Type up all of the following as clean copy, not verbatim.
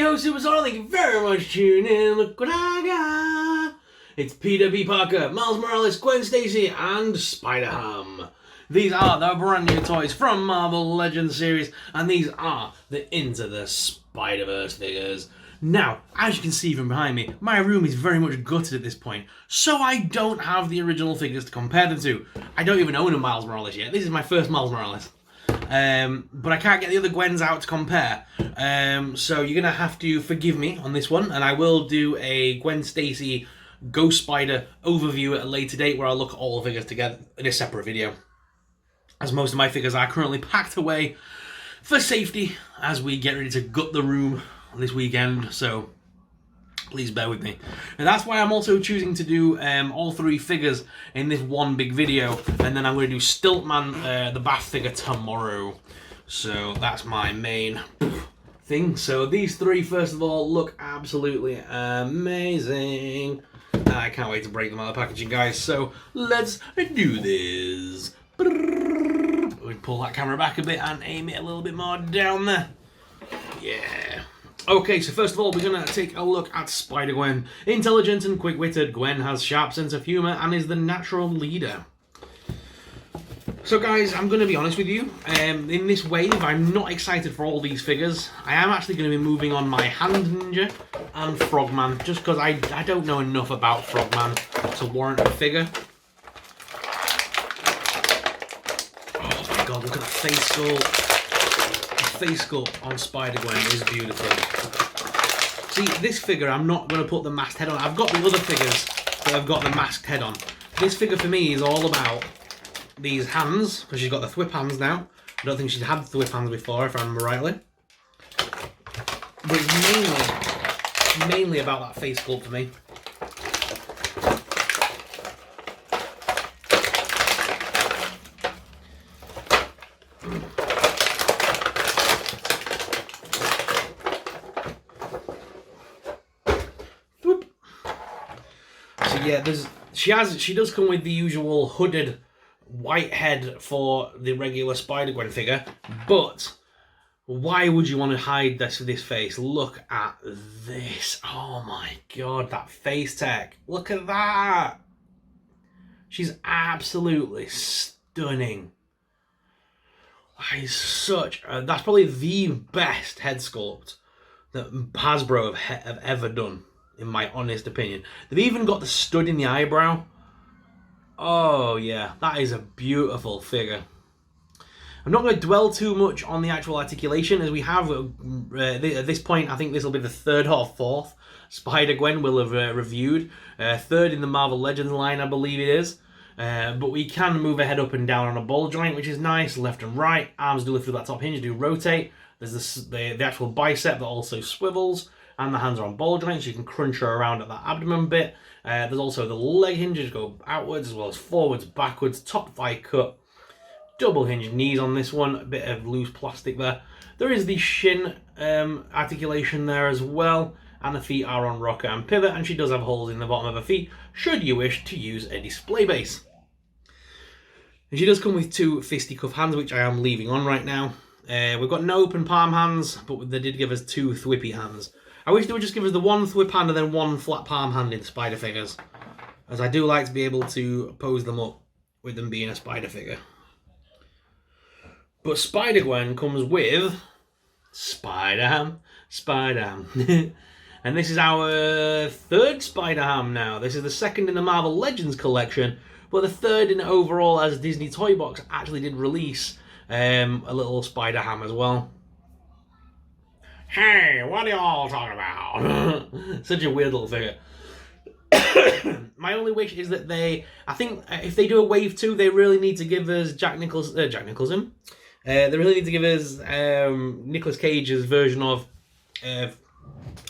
yo, Superstar, thank you very much for tuning in. Look what I got. It's Peter B. Parker, Miles Morales, Gwen Stacy, and Spider-Ham. These are the brand new toys from Marvel Legends series, and these are the Into the Spider-Verse figures. Now, as you can see from behind me, my room is very much gutted at this point, so I don't have the original figures to compare them to. I don't even own a Miles Morales yet. This is my first Miles Morales. But I can't get the other Gwens out to compare. So you're going to have to forgive me on this one, and I will do a Gwen Stacy Ghost Spider overview at a later date where I'll look at all the figures together in a separate video, as most of my figures are currently packed away for safety as we get ready to gut the room this weekend, so please bear with me. And that's why I'm also choosing to do all three figures in this one big video, and then I'm going to do Stiltman, the Bath figure, tomorrow. So that's my main thing. So these three, first of all, look absolutely amazing. I can't wait to break them out of the packaging, guys. So let's do this. We pull that camera back a bit and aim it a little bit more down there. Yeah. Okay, so first of all, we're going to take a look at SpiderGwen. Intelligent and quick-witted, Gwen has sharp sense of humour and is the natural leader. So guys, I'm going to be honest with you. In this wave, I'm not excited for all these figures. I am actually going to be moving on my Hand Ninja and Frogman, just because I don't know enough about Frogman to warrant a figure. Oh my god, look at that face sculpt. The face sculpt on SpiderGwen is beautiful. See, this figure, I'm not going to put the masked head on. I've got the other figures that I've got the masked head on. This figure for me is all about these hands, because she's got the thwip hands now. I don't think she's had thwip hands before, if I remember rightly. But it's mainly about that face sculpt for me. Yeah, she does come with the usual hooded white head for the regular SpiderGwen figure, but why would you want to hide this face? Look at this. Oh my god, that face tech. Look at that. She's absolutely stunning. That is such that's probably the best head sculpt that Hasbro have ever done, in my honest opinion. They've even got the stud in the eyebrow. Oh yeah, that is a beautiful figure. I'm not going to dwell too much on the actual articulation, as we have, at this point, I think this will be the third or fourth SpiderGwen we'll have reviewed. Third in the Marvel Legends line, I believe it is. But we can move her head up and down on a ball joint, which is nice, left and right. Arms do lift through that top hinge, do rotate. There's the actual bicep that also swivels, and the hands are on ball joints. You can crunch her around at that abdomen bit. There's also the leg hinges go outwards as well as forwards, backwards, top thigh cut. Double hinged knees on this one, a bit of loose plastic there. There is the shin articulation there as well, and the feet are on rocker and pivot, and she does have holes in the bottom of her feet, should you wish to use a display base. And she does come with two fisticuff hands, which I am leaving on right now. We've got no open palm hands, but they did give us two thwippy hands. I wish they would just give us the one thwip hand and then one flat palm hand in spider figures, as I do like to be able to pose them up with them being a spider figure. But SpiderGwen comes with Spider-Ham. And this is our third Spider-Ham now. This is the second in the Marvel Legends collection, but the third in overall, as Disney Toy Box actually did release a little Spider-Ham as well. Hey, what are you all talking about? Such a weird little figure. My only wish is that I think if they do a wave 2, they really need to give us Jack Nicholson. They really need to give us Nicolas Cage's version of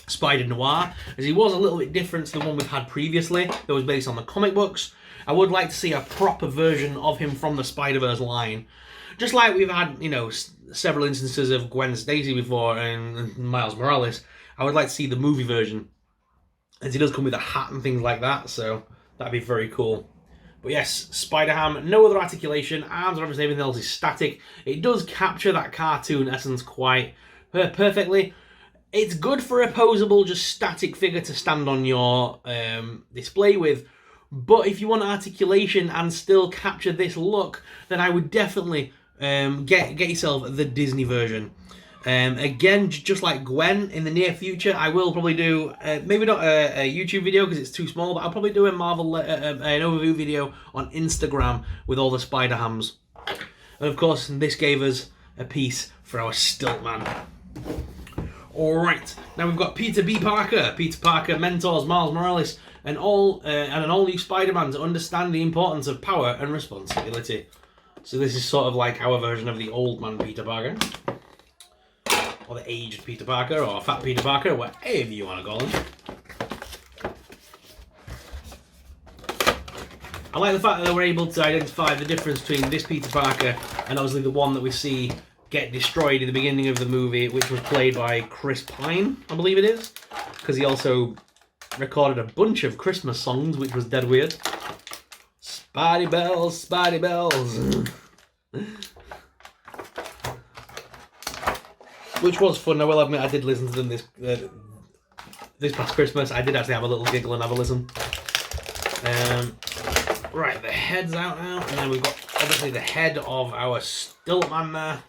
Spider Noir, as he was a little bit different to the one we've had previously that was based on the comic books. I would like to see a proper version of him from the Spider-Verse line. Just like we've had, you know, several instances of Gwen Stacy before and Miles Morales, I would like to see the movie version, as he does come with a hat and things like that, so that'd be very cool. But yes, Spider-Ham, no other articulation, arms and obviously everything else is static. It does capture that cartoon essence quite perfectly. It's good for a posable, just static figure to stand on your display with. But if you want articulation and still capture this look, then I would definitely get yourself the Disney version. Again, just like Gwen, in the near future, I will probably do, maybe not a YouTube video because it's too small, but I'll probably do a Marvel, an overview video on Instagram with all the Spider-Hams. And of course, this gave us a piece for our Stiltman. Alright, now we've got Peter B. Parker. Peter Parker mentors Miles Morales and an all-new Spider-Man to understand the importance of power and responsibility. So this is sort of like our version of the old man Peter Parker. Or the aged Peter Parker, or fat Peter Parker, whatever you want to call him. I like the fact that they were able to identify the difference between this Peter Parker and obviously the one that we see get destroyed in the beginning of the movie, which was played by Chris Pine, I believe it is. Because he also recorded a bunch of Christmas songs, which was dead weird. Spidey bells, Spidey bells. Which was fun. I will admit I did listen to them this past Christmas. I did actually have a little giggle and have a listen. Right, the head's out now, and then we've got obviously the head of our Stiltman there.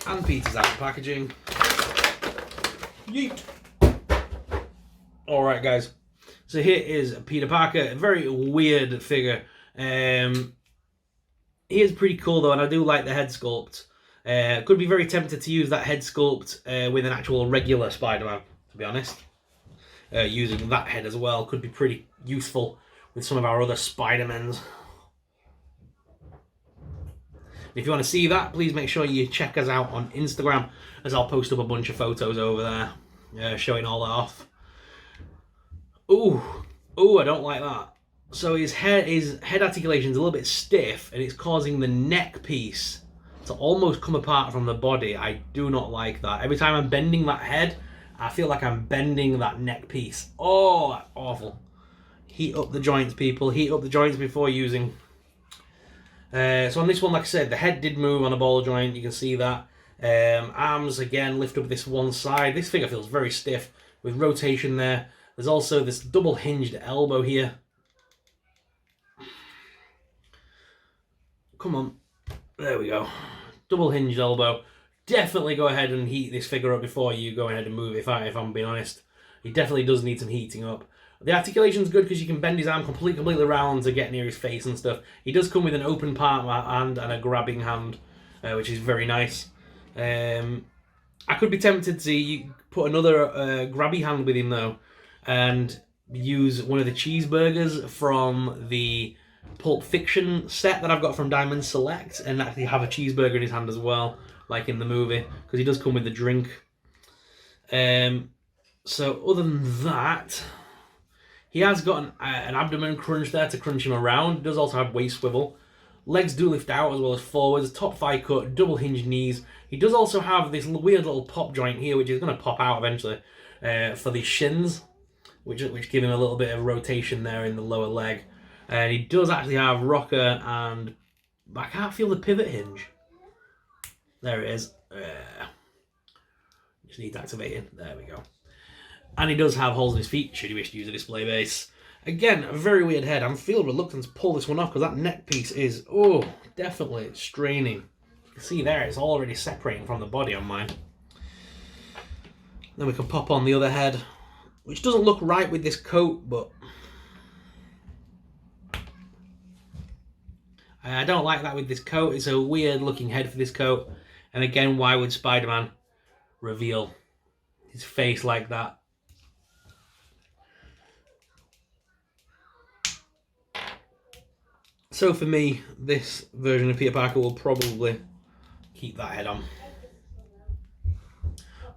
And Peter's out of packaging. Yeet! Alright guys, so here is Peter Parker, a very weird figure. He is pretty cool though, and I do like the head sculpt. Could be very tempted to use that head sculpt with an actual regular Spider-Man, to be honest. Using that head as well could be pretty useful with some of our other Spider-Mans. If you want to see that, please make sure you check us out on Instagram, as I'll post up a bunch of photos over there, showing all that off. Ooh, I don't like that. So his head articulation is a little bit stiff, and it's causing the neck piece to almost come apart from the body. I do not like that. Every time I'm bending that head, I feel like I'm bending that neck piece. Oh, that's awful. Heat up the joints, people. Heat up the joints before using. So on this one, like I said, the head did move on a ball joint. You can see that. Arms, again, lift up this one side. This figure feels very stiff with rotation there. There's also this double hinged elbow here. Come on. There we go. Double hinged elbow. Definitely go ahead and heat this figure up before you go ahead and move it, if I'm being honest. He definitely does need some heating up. The articulation's good because you can bend his arm completely around to get near his face and stuff. He does come with an open palm hand and a grabbing hand, which is very nice. I could be tempted to put another grabby hand with him though, and use one of the cheeseburgers from the Pulp Fiction set that I've got from Diamond Select, and actually have a cheeseburger in his hand as well, like in the movie, because he does come with the drink. So other than that, he has got an abdomen crunch there to crunch him around. He does also have waist swivel. Legs do lift out as well as forwards. Top thigh cut, double hinged knees. He does also have this weird little pop joint here, which is going to pop out eventually, for the shins, which give him a little bit of rotation there in the lower leg. And he does actually have rocker, and I can't feel the pivot hinge. There it is. Just need to activate it. There we go. And he does have holes in his feet, should you wish to use a display base. Again, a very weird head. I'm feeling reluctant to pull this one off, because that neck piece is, definitely straining. You can see there, it's already separating from the body on mine. Then we can pop on the other head, which doesn't look right with this coat, but I don't like that with this coat. It's a weird looking head for this coat. And again, why would Spider-Man reveal his face like that? So for me, this version of Peter Parker will probably keep that head on.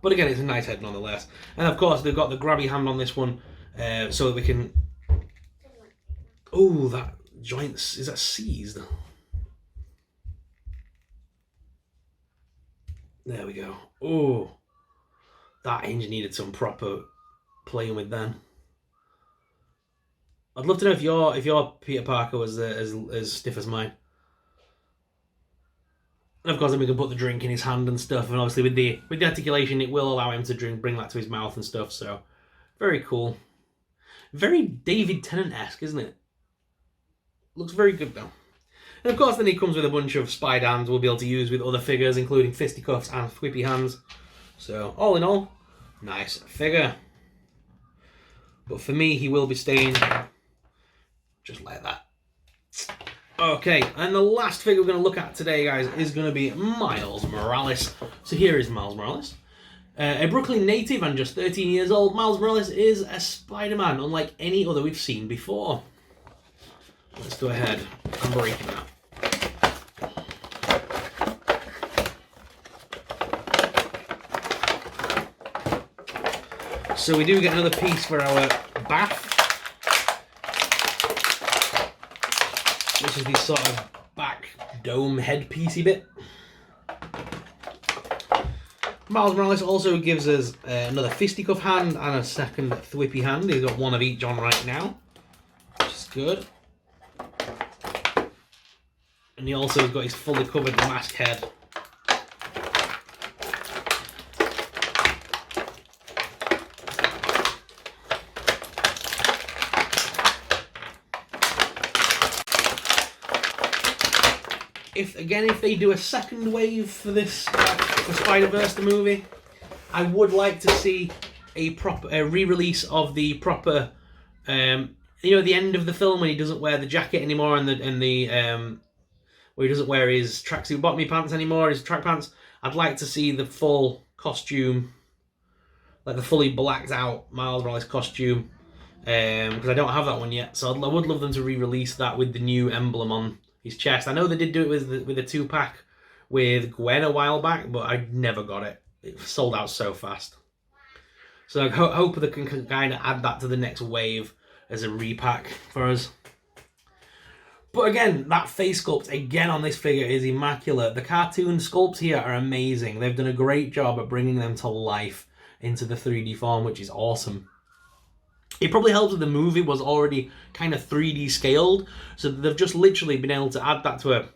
But again, it's a nice head nonetheless. And of course, they've got the grabby hand on this one, so that we can... Oh, that joint's... Is that seized? There we go. Oh, that hinge needed some proper playing with then. I'd love to know if your Peter Parker was as stiff as mine. And of course, then we can put the drink in his hand and stuff. And obviously, with the articulation, it will allow him to bring that to his mouth and stuff. So, very cool. Very David Tennant-esque, isn't it? Looks very good, though. And of course, then he comes with a bunch of spider hands we'll be able to use with other figures, including fisticuffs and whippy hands. So, all in all, nice figure. But for me, he will be staying just like that. Okay, and the last figure we're going to look at today, guys, is going to be Miles Morales. So here is Miles Morales. A Brooklyn native and just 13 years old, Miles Morales is a Spider-Man unlike any other we've seen before. Let's go ahead and break him out. So we do get another piece for our bath, which is the sort of back dome headpiecey bit. Miles Morales also gives us another fisticuff hand and a second thwippy hand. He's got one of each on right now, which is good. And he also has got his fully covered mask head. If they do a second wave for this for Spider-Verse the movie, I would like to see a re-release of the proper, the end of the film when he doesn't wear the jacket anymore and where he doesn't wear his tracksuit bottomy pants anymore, his track pants. I'd like to see the full costume, like the fully blacked out Miles Morales costume, because I don't have that one yet. So I would love them to re-release that with the new emblem on his chest. I know they did do it with a 2-pack with Gwen a while back, but I never got it. It sold out so fast. So I hope they can kind of add that to the next wave as a repack for us. But again, that face sculpt again on this figure is immaculate. The cartoon sculpts here are amazing. They've done a great job at bringing them to life into the 3D form, which is awesome. It probably helps that the movie was already kind of 3D scaled, so they've just literally been able to add that to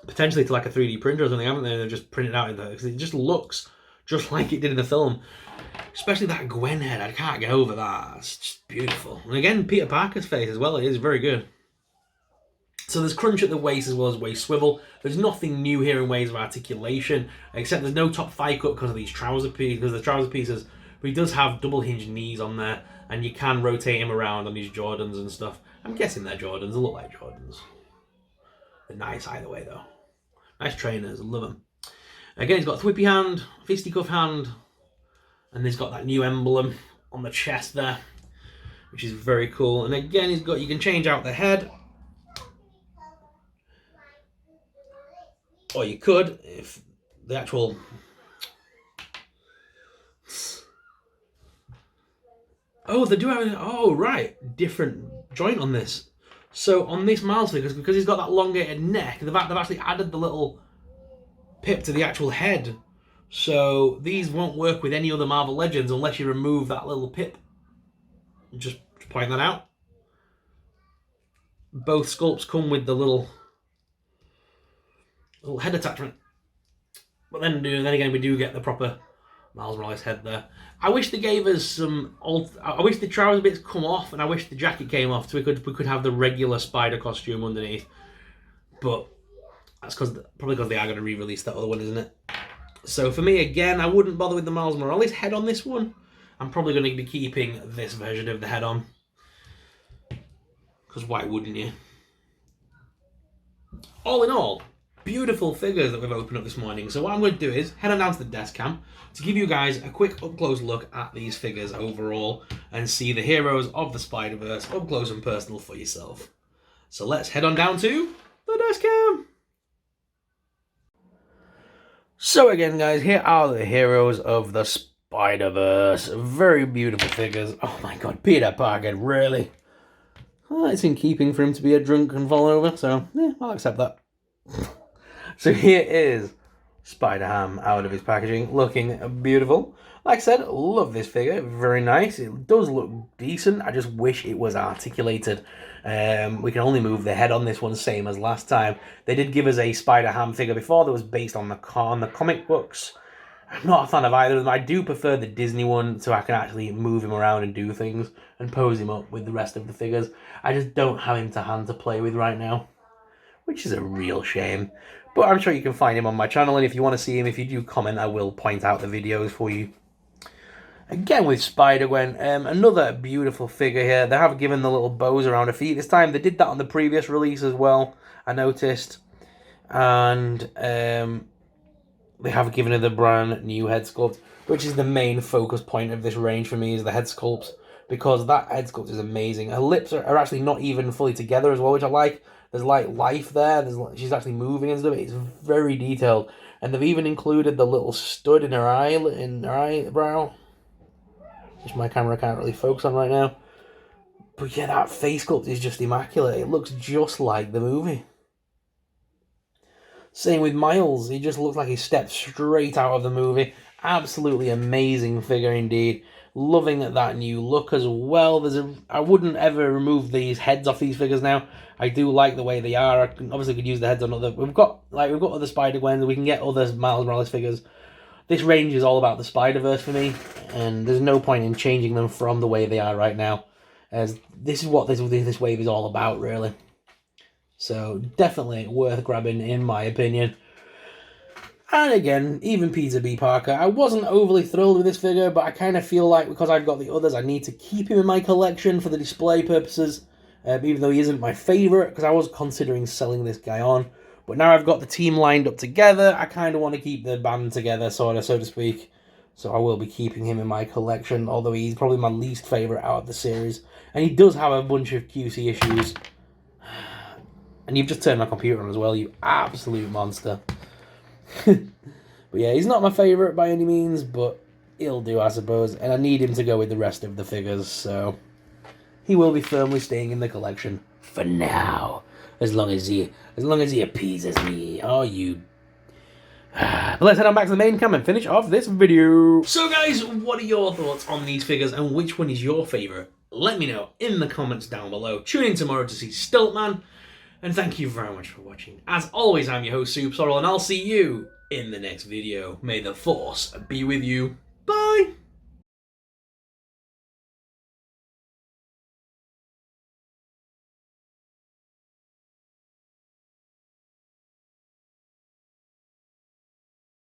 potentially to like a 3D printer or something, haven't they? They've just printed out in there because it just looks just like it did in the film. Especially that Gwen head, I can't get over that. It's just beautiful. And again, Peter Parker's face as well, it is very good. So there's crunch at the waist as well as waist swivel. There's nothing new here in ways of articulation, except there's no top thigh cut because of these trouser pieces, because the trouser pieces. But he does have double hinged knees on there, and you can rotate him around on these Jordans and stuff. I'm guessing they're Jordans. They look like Jordans. They're nice either way, though. Nice trainers. I love them. Again, he's got a thwippy hand, fisticuff hand, and he's got that new emblem on the chest there, which is very cool. And again, you can change out the head, or you could if the actual. Oh, they do have right, different joint on this. So on this Miles figure, because he's got that elongated neck, they've actually added the little pip to the actual head. So these won't work with any other Marvel Legends unless you remove that little pip. Just point that out. Both sculpts come with the little head attachment. But then again, we do get the proper Miles Morales head there. I wish they gave us some I wish the trouser bits come off, and I wish the jacket came off so we could have the regular spider costume underneath. But that's probably because they are going to re-release that other one, isn't it? So for me, again, I wouldn't bother with the Miles Morales head on this one. I'm probably going to be keeping this version of the head on, because why wouldn't you? All in all, beautiful figures that we've opened up this morning. So what I'm going to do is head on down to the desk cam to give you guys a quick up-close look at these figures overall and see the heroes of the Spider-Verse up close and personal for yourself. So let's head on down to the desk cam. So again, guys, here are the heroes of the Spider-Verse. Very beautiful figures. Oh my god, Peter Parker, really? Well, it's in keeping for him to be a drunk and fall over, so yeah, I'll accept that. So here is Spider-Ham out of his packaging, looking beautiful. Like I said, love this figure, very nice. It does look decent. I just wish it was articulated. We can only move the head on this one, same as last time. They did give us a Spider-Ham figure before that was based on the comic books. I'm not a fan of either of them. I do prefer the Disney one, so I can actually move him around and do things and pose him up with the rest of the figures. I just don't have him to hand to play with right now, which is a real shame. But I'm sure you can find him on my channel, and if you want to see him, if you do comment, I will point out the videos for you. Again with SpiderGwen, another beautiful figure here. They have given the little bows around her feet this time. They did that on the previous release as well, I noticed. And they have given her the brand new head sculpt, which is the main focus point of this range for me, is the head sculpt, because that head sculpt is amazing. Her lips are actually not even fully together as well, which I like. There's like life there. She's actually moving and stuff. It's very detailed, and they've even included the little stud in her eyebrow, which my camera can't really focus on right now. But yeah, that face sculpt is just immaculate. It looks just like the movie. Same with Miles. He just looks like he stepped straight out of the movie. Absolutely amazing figure indeed. Loving that new look as well. I wouldn't ever remove these heads off these figures now. I do like the way they are. Obviously could use the heads on other. We've got other Spider-Gwen. We can get other Miles Morales figures. This range is all about the Spider-Verse for me, and there's no point in changing them from the way they are right now, as this is what this wave is all about, really. So definitely worth grabbing, in my opinion. And again, even Peter B. Parker, I wasn't overly thrilled with this figure, but I kind of feel like because I've got the others, I need to keep him in my collection for the display purposes, even though he isn't my favourite, because I was considering selling this guy on. But now I've got the team lined up together, I kind of want to keep the band together, so to speak. So I will be keeping him in my collection, although he's probably my least favourite out of the series. And he does have a bunch of QC issues. And you've just turned my computer on as well, you absolute monster. But yeah, he's not my favourite by any means, but he'll do, I suppose. And I need him to go with the rest of the figures, so he will be firmly staying in the collection for now. As long as he appeases me. Oh, you... But let's head on back to the main cam and finish off this video. So guys, what are your thoughts on these figures, and which one is your favourite? Let me know in the comments down below. Tune in tomorrow to see Stiltman. And thank you very much for watching. As always, I'm your host, Soup Sorrel, and I'll see you in the next video. May the Force be with you.